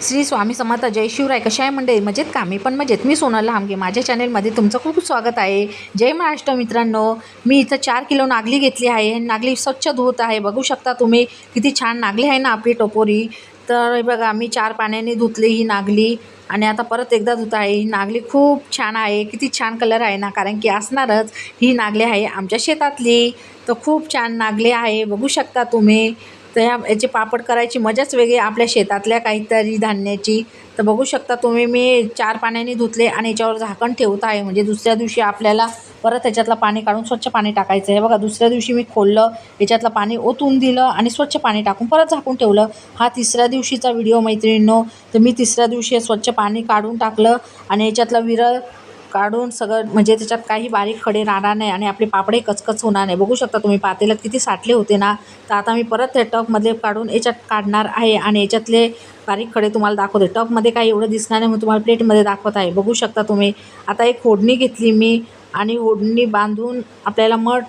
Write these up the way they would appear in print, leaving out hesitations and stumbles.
श्री स्वामी समर्थ जय शिवराय. कशा आहे मंडळी? मजेत का? मी पण मजेत. मी सोनल लांबगे. माझ्या चॅनलमध्ये तुमचं खूप स्वागत आहे. जय महाराष्ट्र मित्रांनो. मी इथं 4 किलो नागली घेतली आहे. नागली स्वच्छ धुत आहे. बघू शकता तुम्ही किती छान नागली आहे ना आपली टपोरी. तर हे बघा मी 4 पाण्याने धुतली ही नागली आणि आता परत एकदा धुत आहे. ही नागली खूप छान आहे. किती छान कलर आहे ना, कारण की असणारच ही नागली आहे आमच्या शेतातली. तर खूप छान नागली आहे. बघू शकता तुम्ही. तर याचे पापड करायची मजाच वेगळी आपल्या शेतातल्या काहीतरी धान्याची. तर बघू शकता तुम्ही मी 4 पाण्याने धुतले आणि याच्यावर झाकण ठेवत आहे, म्हणजे दुसऱ्या दिवशी आपल्याला परत त्याच्यातलं पाणी काढून स्वच्छ पाणी टाकायचं आहे. बघा दुसऱ्या दिवशी मी खोललं, याच्यातलं पाणी ओतून दिलं आणि स्वच्छ पाणी टाकून परत झाकून ठेवलं. हा तिसऱ्या दिवशीचा व्हिडिओ मैत्रिणींनो. तर मी तिसऱ्या दिवशी स्वच्छ पाणी काढून टाकलं आणि याच्यातलं विरळ काढून सगळं, म्हणजे त्याच्यात काही बारीक खडे राहणार नाही आणि आपले पापडे कचकच होणार नाही. बघू शकता तुम्ही पातेल्यात किती साठले होते ना. तर आता मी परत त्या टबमध्ये काढून याच्यात काढणार आहे आणि याच्यातले बारीक खडे तुम्हाला दाखवते. टबमध्ये काही एवढं दिसणार नाही म्हणून तुम्हाला प्लेटमध्ये दाखवत आहे. बघू शकता तुम्ही. आता एक ओढणी घेतली मी आणि ओढणी बांधून आपल्याला मठ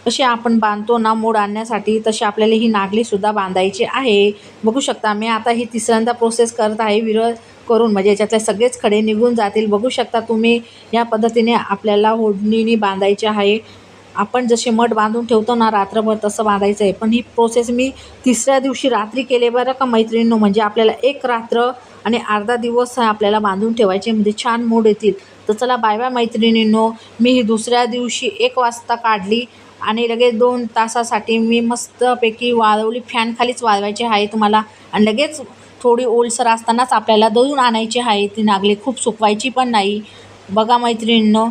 कशी आपण बांधतो ना मोड आणण्यासाठी, तशी आपल्याला ही नागलीसुद्धा बांधायची आहे. बघू शकता मी आता ही तिसऱ्यांदा प्रोसेस करत आहे विरळ करून, म्हणजे याच्यातले सगळेच खडे निघून जातील. बघू शकता तुम्ही. या पद्धतीने आपल्याला ओढणीने बांधायचे आहे. आपण जसे मठ बांधून ठेवतो ना रात्रभर, तसं बांधायचं आहे. पण ही प्रोसेस मी तिसऱ्या दिवशी रात्री केले बरं का मैत्रिणींनो. म्हणजे आपल्याला एक रात्र आणि अर्धा दिवस आपल्याला बांधून ठेवायचे, म्हणजे छान मोड येतील. तर चला बाय बाय मैत्रिणींनो. मी ही दुसऱ्या दिवशी 1 वाजता काढली आणि लगेच 2 तासासाठी मी मस्तपैकी वाळवली. फॅनखालीच वाळवायची आहे तुम्हाला आणि लगेच थोडी ओलसर असतानाच आपल्याला दळून आणायची आहे ती नागली. खूप सुकवायची पण नाही. बघा मैत्रिणींनो.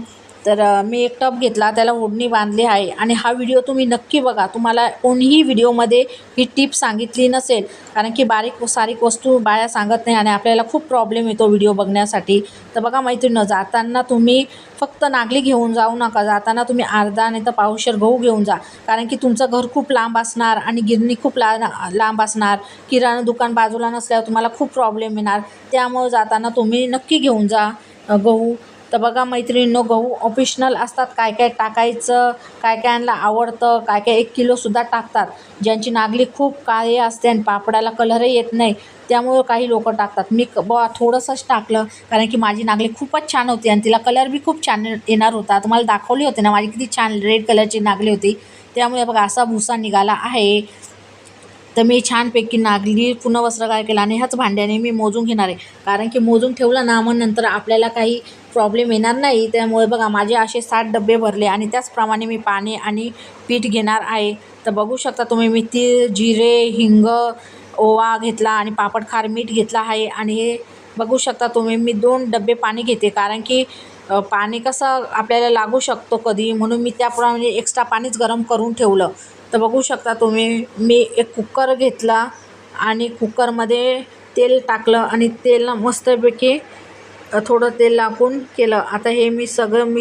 तर मी एक टब घेतला, त्याला ओढणी बांधली आहे आणि हा व्हिडिओ तुम्ही नक्की बघा. तुम्हाला कोणीही व्हिडिओमध्ये ही टिप सांगितली नसेल, कारण की बारीक सारीक वस्तू बाया सांगत नाही आणि आपल्याला खूप प्रॉब्लेम येतो व्हिडिओ बघण्यासाठी. तर बघा मैत्रिणींनो, जाताना तुम्ही फक्त नागली घेऊन जाऊ नका. जाताना तुम्ही अर्धा नाही तर पावशेर गहू घेऊन जा, कारण की तुमचं घर खूप लांब असणार आणि गिरणी खूप लांब असणार. किराणा दुकान बाजूला नसल्यावर तुम्हाला खूप प्रॉब्लेम येणार. त्यामुळे जाताना तुम्ही नक्की घेऊन जा गहू. तर बघा मैत्रिणींनो, गहू ऑप्शनल असतात. काय काय टाकायचं, काय कायांना आवडतं, काय काय 1 किलोसुद्धा टाकतात. ज्यांची नागली खूप काळी असते आणि पापडाला कलरही येत नाही, त्यामुळं काही लोक टाकतात. मी थोडंसंच टाकलं, कारण की माझी नागली खूपच छान होती आणि तिला कलर बी खूप छान येणार होता. तुम्हाला दाखवली होती ना माझी किती छान रेड कलरची नागली होती. त्यामुळे बघा असा भुसा निघाला आहे. तर मी छानपैकी नागली पुन्हा वस्त्र काय केलं आणि ह्याच भांड्याने मी मोजून घेणार आहे, कारण की मोजून ठेवलं ना मग नंतर आपल्याला काही प्रॉब्लेम येणार नाही. त्यामुळे बघा माझे असे 60 डबे भरले आणि त्याचप्रमाणे मी पाणी आणि पीठ घेणार आहे. तर बघू शकता तुम्ही. मी तीळ, जिरे, हिंग, ओवा घेतला आणि पापडखार मीठ घेतला आहे. आणि हे बघू शकता तुम्ही मी 2 डबे पाणी घेते, कारण की पाणी कसं आपल्याला लागू शकतो कधी, म्हणून मी त्याप्रमाणे एक्स्ट्रा पाणीच गरम करून ठेवलं. तर बघू शकता तुम्ही. मी एक कुकर घेतला आणि कुकरमध्ये तेल टाकलं आणि तेल मस्तपैकी थोडं तेल टाकून केलं. आता हे मी सगळं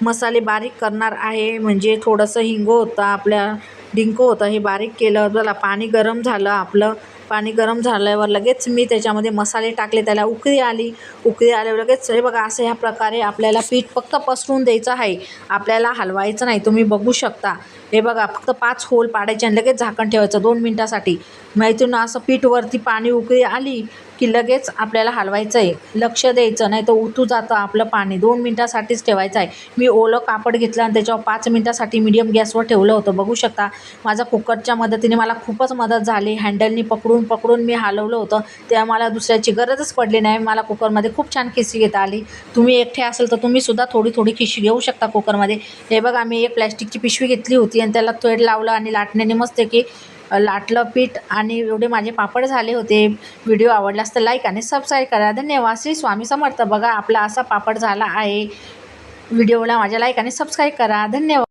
मसाले बारीक करणार आहे. म्हणजे थोडंसं हिंग होतं, आपल्या डिंक होतं, हे बारीक केलं. बघा पाणी गरम झालं आपलं. पाणी गरम झाल्यावर लगेच मी त्याच्यामध्ये मसाले टाकले. त्याला उकळी आली. उकळी आल्यावर लगेच हे बघा असं ह्या प्रकारे आपल्याला पीठ फक्त पसरून द्यायचं आहे, आपल्याला हलवायचं नाही. तुम्ही बघू शकता. हे बघा फक्त 5 होल पाडायचे आणि लगेच झाकण ठेवायचं 2 मिनटासाठी. माहिती ना, असं पीठवरती पाणी उकळी आली की लगेच आपल्याला हलवायचं आहे. लक्ष द्यायचं, नाही तर उतू जातं आपलं पाणी. 2 मिनटासाठीच ठेवायचं आहे. मी ओलं कापड घेतलं आणि त्याच्यावर 5 मिनटासाठी मीडियम गॅसवर ठेवलं होतं. बघू शकता. माझा कुकरच्या मदतीने मला खूपच मदत झाली. हँडलनी पकडून पकडून मी हलवलं होतं, तेव्हा मला दुसऱ्याची गरजच पडली नाही. मला कुकरमध्ये खूप छान खिशी घेता आली. तुम्ही एकटे असेल तर तुम्हीसुद्धा थोडी थोडी खिशी घेऊ शकता कुकरमध्ये. हे बघा मी एक प्लॅस्टिकची पिशवी घेतली होती आणि त्याला थ्रेड लावलं आणि लाटण्याने मस्त की लाटलं पीठ आणि एवढे माझे पापड झाले होते. व्हिडिओ आवडलास तर लाईक आणि सबस्क्राईब करा. धन्यवाद. श्री स्वामी समर्थ. बघा आपला असा पापड झाला आहे. व्हिडिओला माझ्या लाईक आणि सबस्क्राईब करा. धन्यवाद.